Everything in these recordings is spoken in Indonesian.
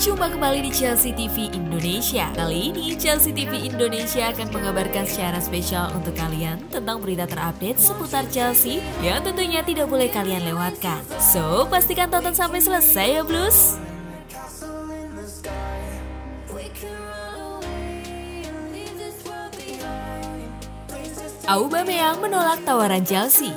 Berjumpa kembali di Chelsea TV Indonesia. Kali ini Chelsea TV Indonesia akan mengabarkan secara spesial untuk kalian tentang berita terupdate seputar Chelsea yang tentunya tidak boleh kalian lewatkan. So, pastikan tonton sampai selesai ya Blues. Aubameyang menolak tawaran Chelsea.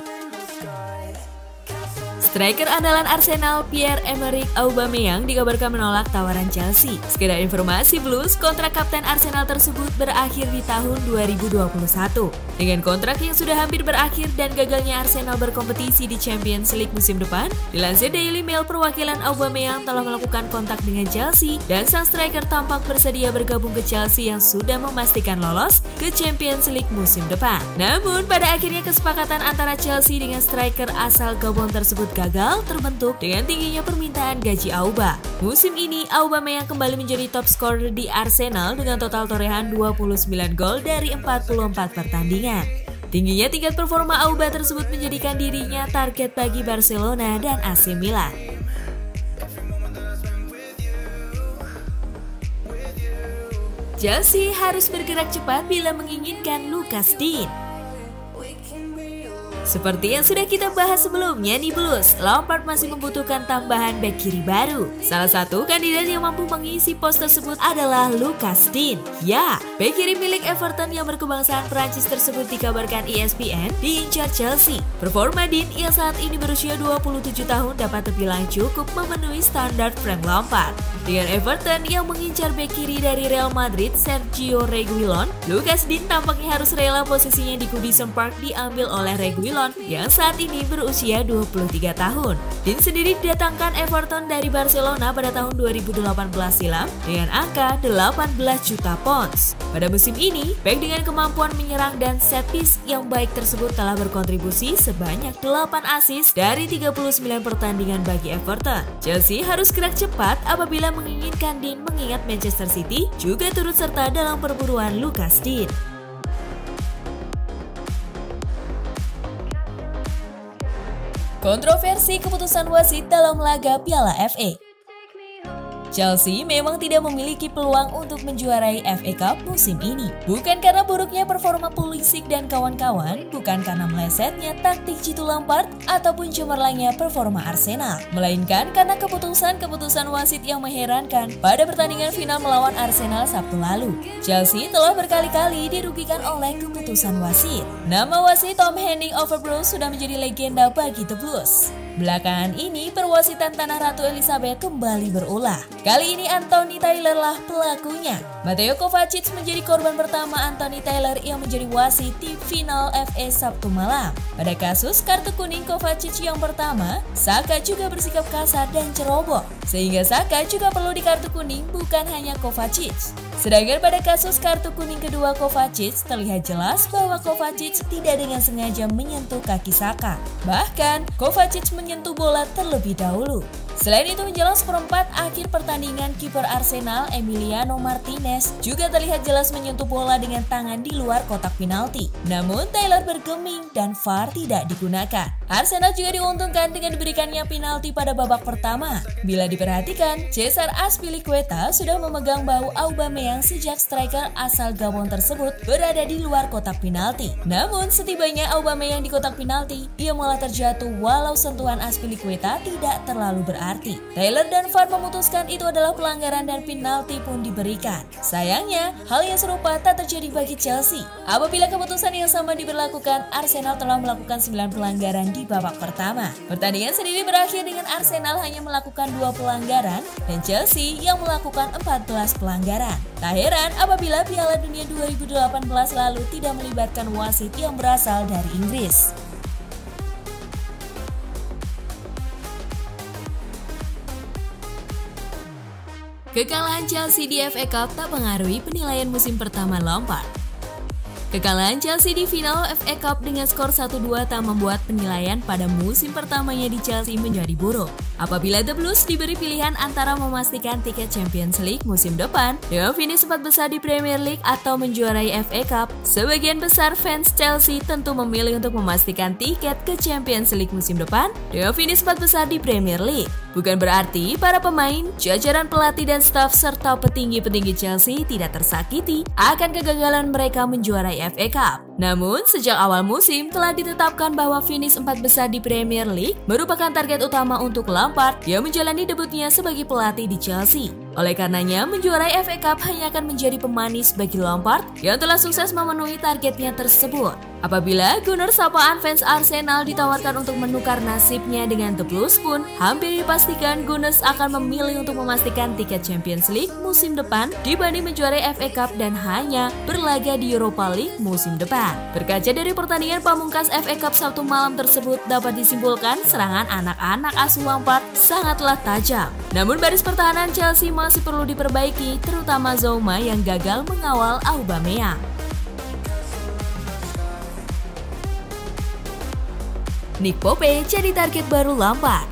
Striker andalan Arsenal Pierre-Emerick Aubameyang dikabarkan menolak tawaran Chelsea. Sekedar informasi Blues, kontrak kapten Arsenal tersebut berakhir di tahun 2021. Dengan kontrak yang sudah hampir berakhir dan gagalnya Arsenal berkompetisi di Champions League musim depan, dilansir Daily Mail, perwakilan Aubameyang telah melakukan kontak dengan Chelsea dan sang striker tampak bersedia bergabung ke Chelsea yang sudah memastikan lolos ke Champions League musim depan. Namun pada akhirnya kesepakatan antara Chelsea dengan striker asal Gabon tersebut gagal terbentuk dengan tingginya permintaan gaji Auba. Musim ini Aubameyang kembali menjadi top scorer di Arsenal dengan total torehan 29 gol dari 44 pertandingan. Tingginya tingkat performa Auba tersebut menjadikan dirinya target bagi Barcelona dan AC Milan. Chelsea harus bergerak cepat bila menginginkan Lucas Digne. Seperti yang sudah kita bahas sebelumnya nih Blues, Lampard masih membutuhkan tambahan bek kiri baru. Salah satu kandidat yang mampu mengisi pos tersebut adalah Lucas Digne. Ya, bek kiri milik Everton yang berkebangsaan Prancis tersebut dikabarkan ESPN diincar Chelsea. Performa Digne yang saat ini berusia 27 tahun dapat terbilang cukup memenuhi standar Frank Lampard. Dengan Everton yang mengincar bek kiri dari Real Madrid Sergio Reguilon, Lucas Digne tampaknya harus rela posisinya di Goodison Park diambil oleh Reguilon yang saat ini berusia 23 tahun. Digne sendiri didatangkan Everton dari Barcelona pada tahun 2018 silam dengan angka 18 juta pounds. Pada musim ini, bek dengan kemampuan menyerang dan set piece yang baik tersebut telah berkontribusi sebanyak 8 assist dari 39 pertandingan bagi Everton. Chelsea harus gerak cepat apabila menginginkan Digne, mengingat Manchester City juga turut serta dalam perburuan Lucas Digne. Kontroversi keputusan wasit dalam laga Piala FA. Chelsea memang tidak memiliki peluang untuk menjuarai FA Cup musim ini. Bukan karena buruknya performa Pulisic dan kawan-kawan, bukan karena melesetnya taktik jitu Lampard ataupun cemerlangnya performa Arsenal, melainkan karena keputusan-keputusan wasit yang mengherankan pada pertandingan final melawan Arsenal Sabtu lalu. Chelsea telah berkali-kali dirugikan oleh keputusan wasit. Nama wasit Tom Henning Overbrow sudah menjadi legenda bagi The Blues. Belakangan ini, perwasitan Tanah Ratu Elizabeth kembali berulah. Kali ini Anthony Taylor lah pelakunya. Mateo Kovacic menjadi korban pertama Anthony Taylor yang menjadi wasit di final FA Sabtu malam. Pada kasus kartu kuning Kovacic yang pertama, Saka juga bersikap kasar dan ceroboh, sehingga Saka juga perlu di kartu kuning, bukan hanya Kovacic. Sedangkan pada kasus kartu kuning kedua Kovacic, terlihat jelas bahwa Kovacic tidak dengan sengaja menyentuh kaki Saka. Bahkan, Kovacic menyentuh bola terlebih dahulu. Selain itu, menjelang seperempat akhir pertandingan, kiper Arsenal Emiliano Martinez juga terlihat jelas menyentuh bola dengan tangan di luar kotak penalti. Namun Taylor bergeming dan VAR tidak digunakan. Arsenal juga diuntungkan dengan diberikannya penalti pada babak pertama. Bila diperhatikan, Cesar Azpilicueta sudah memegang bahu Aubameyang sejak striker asal Gabon tersebut berada di luar kotak penalti. Namun setibanya Aubameyang di kotak penalti, ia malah terjatuh walau sentuhan Azpilicueta tidak terlalu berarti. Taylor dan VAR memutuskan itu adalah pelanggaran dan penalti pun diberikan. Sayangnya, hal yang serupa tak terjadi bagi Chelsea. Apabila keputusan yang sama diberlakukan, Arsenal telah melakukan 9 pelanggaran di babak pertama. Pertandingan sendiri berakhir dengan Arsenal hanya melakukan 2 pelanggaran dan Chelsea yang melakukan 14 pelanggaran. Tak heran apabila Piala Dunia 2018 lalu tidak melibatkan wasit yang berasal dari Inggris. Kekalahan Chelsea di FA Cup tak mengaruhi penilaian musim pertama Lampard. Kekalahan Chelsea di final FA Cup dengan skor 1-2 tak membuat penilaian pada musim pertamanya di Chelsea menjadi buruk. Apabila The Blues diberi pilihan antara memastikan tiket Champions League musim depan dengan finish 4 besar di Premier League atau menjuarai FA Cup, sebagian besar fans Chelsea tentu memilih untuk memastikan tiket ke Champions League musim depan dengan finish 4 besar di Premier League. Bukan berarti para pemain, jajaran pelatih dan staf serta petinggi-petinggi Chelsea tidak tersakiti akan kegagalan mereka menjuarai FA Cup. Namun, sejak awal musim telah ditetapkan bahwa finish 4 besar di Premier League merupakan target utama untuk Lampard yang menjalani debutnya sebagai pelatih di Chelsea. Oleh karenanya, menjuarai FA Cup hanya akan menjadi pemanis bagi Lampard yang telah sukses memenuhi targetnya tersebut. Apabila Gunnar sapaan fans Arsenal ditawarkan untuk menukar nasibnya dengan The Blues pun, hampir dipastikan Gunners akan memilih untuk memastikan tiket Champions League musim depan dibanding menjuarai FA Cup dan hanya berlaga di Europa League musim depan. Berkaca dari pertandingan pamungkas FA Cup Sabtu malam tersebut dapat disimpulkan serangan anak-anak asuh Lampard sangatlah tajam. Namun baris pertahanan Chelsea masih perlu diperbaiki, terutama Zouma yang gagal mengawal Aubameyang. Nick Pope jadi target baru Lampard.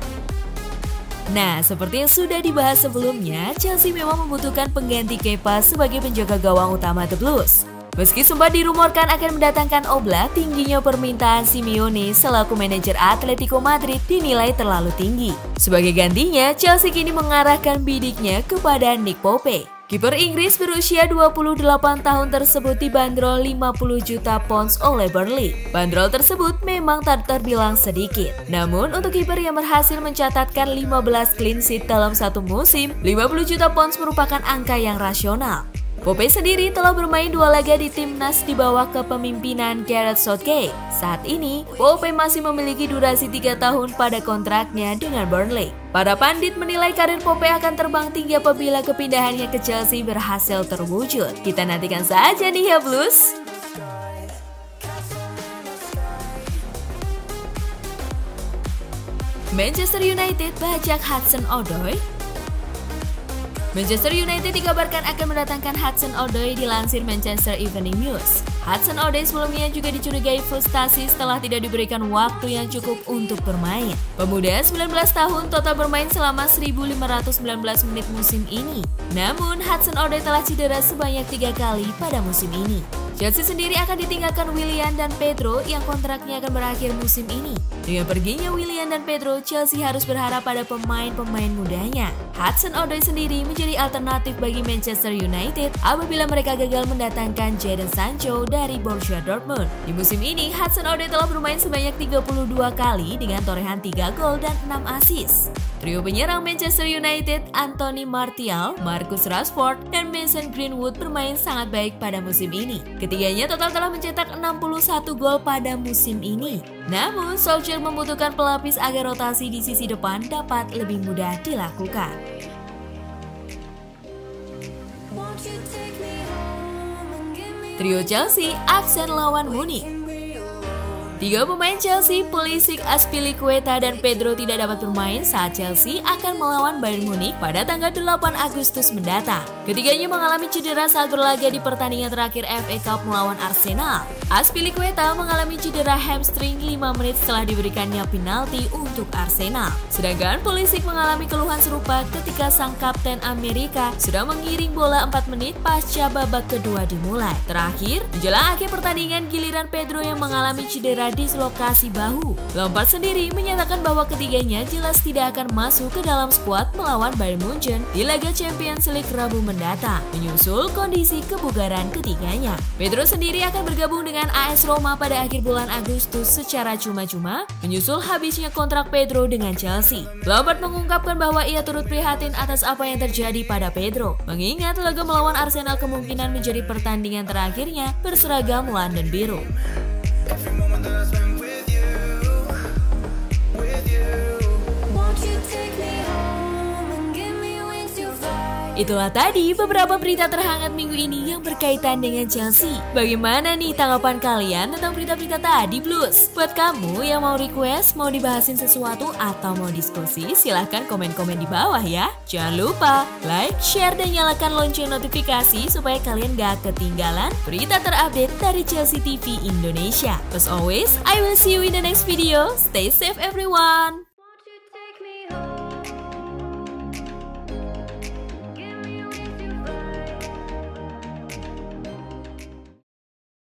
Nah, seperti yang sudah dibahas sebelumnya, Chelsea memang membutuhkan pengganti Kepa sebagai penjaga gawang utama The Blues. Meski sempat dirumorkan akan mendatangkan Oblak, tingginya permintaan Simeone selaku manajer Atletico Madrid dinilai terlalu tinggi. Sebagai gantinya, Chelsea kini mengarahkan bidiknya kepada Nick Pope. Kiper Inggris berusia 28 tahun tersebut dibanderol 50 juta pounds oleh Burnley. Bandrol tersebut memang tak terbilang sedikit. Namun untuk kiper yang berhasil mencatatkan 15 clean sheet dalam satu musim, 50 juta pounds merupakan angka yang rasional. Pope sendiri telah bermain 2 laga di timnas di bawah kepemimpinan Gareth Southgate. Saat ini, Pope masih memiliki durasi 3 tahun pada kontraknya dengan Burnley. Para pandit menilai karir Pope akan terbang tinggi apabila kepindahannya ke Chelsea berhasil terwujud. Kita nantikan saja nih ya Blues. Manchester United bajak Hudson-Odoi. Manchester United dikabarkan akan mendatangkan Hudson-Odoi dilansir Manchester Evening News. Hudson-Odoi sebelumnya juga dicurigai frustasi setelah tidak diberikan waktu yang cukup untuk bermain. Pemuda 19 tahun total bermain selama 1.519 menit musim ini. Namun, Hudson-Odoi telah cedera sebanyak 3 kali pada musim ini. Chelsea sendiri akan ditinggalkan Willian dan Pedro yang kontraknya akan berakhir musim ini. Dengan perginya Willian dan Pedro, Chelsea harus berharap pada pemain-pemain mudanya. Hudson-Odoi sendiri menjadi alternatif bagi Manchester United apabila mereka gagal mendatangkan Jadon Sancho dari Borussia Dortmund. Di musim ini, Hudson-Odoi telah bermain sebanyak 32 kali dengan torehan 3 gol dan 6 assist. Trio penyerang Manchester United, Anthony Martial, Marcus Rashford, dan Mason Greenwood bermain sangat baik pada musim ini. Ketiganya total telah mencetak 61 gol pada musim ini. Namun, Solskjaer membutuhkan pelapis agar rotasi di sisi depan dapat lebih mudah dilakukan. Trio Chelsea absen lawan Munich. 3 pemain Chelsea, Pulisic, Azpilicueta, dan Pedro tidak dapat bermain saat Chelsea akan melawan Bayern Munich pada tanggal 8 Agustus mendatang. Ketiganya mengalami cedera saat berlaga di pertandingan terakhir FA Cup melawan Arsenal. Azpilicueta mengalami cedera hamstring 5 menit setelah diberikannya penalti untuk Arsenal. Sedangkan Pulisic mengalami keluhan serupa ketika sang kapten Amerika sudah mengiring bola 4 menit pasca babak kedua dimulai. Terakhir, menjelang akhir pertandingan, giliran Pedro yang mengalami cedera dislokasi bahu. Lampard sendiri menyatakan bahwa ketiganya jelas tidak akan masuk ke dalam skuad melawan Bayern Munchen di laga Champions League Rabu mendatang, menyusul kondisi kebugaran ketiganya. Pedro sendiri akan bergabung dengan AS Roma pada akhir bulan Agustus secara cuma-cuma, menyusul habisnya kontrak Pedro dengan Chelsea. Lampard mengungkapkan bahwa ia turut prihatin atas apa yang terjadi pada Pedro, mengingat laga melawan Arsenal kemungkinan menjadi pertandingan terakhirnya berseragam London Biru. Itulah tadi beberapa berita terhangat minggu ini yang berkaitan dengan Chelsea. Bagaimana nih tanggapan kalian tentang berita-berita tadi, Blues? Buat kamu yang mau request, mau dibahasin sesuatu, atau mau diskusi, silahkan komen-komen di bawah ya. Jangan lupa like, share, dan nyalakan lonceng notifikasi supaya kalian gak ketinggalan berita terupdate dari Chelsea TV Indonesia. As always, I will see you in the next video. Stay safe everyone!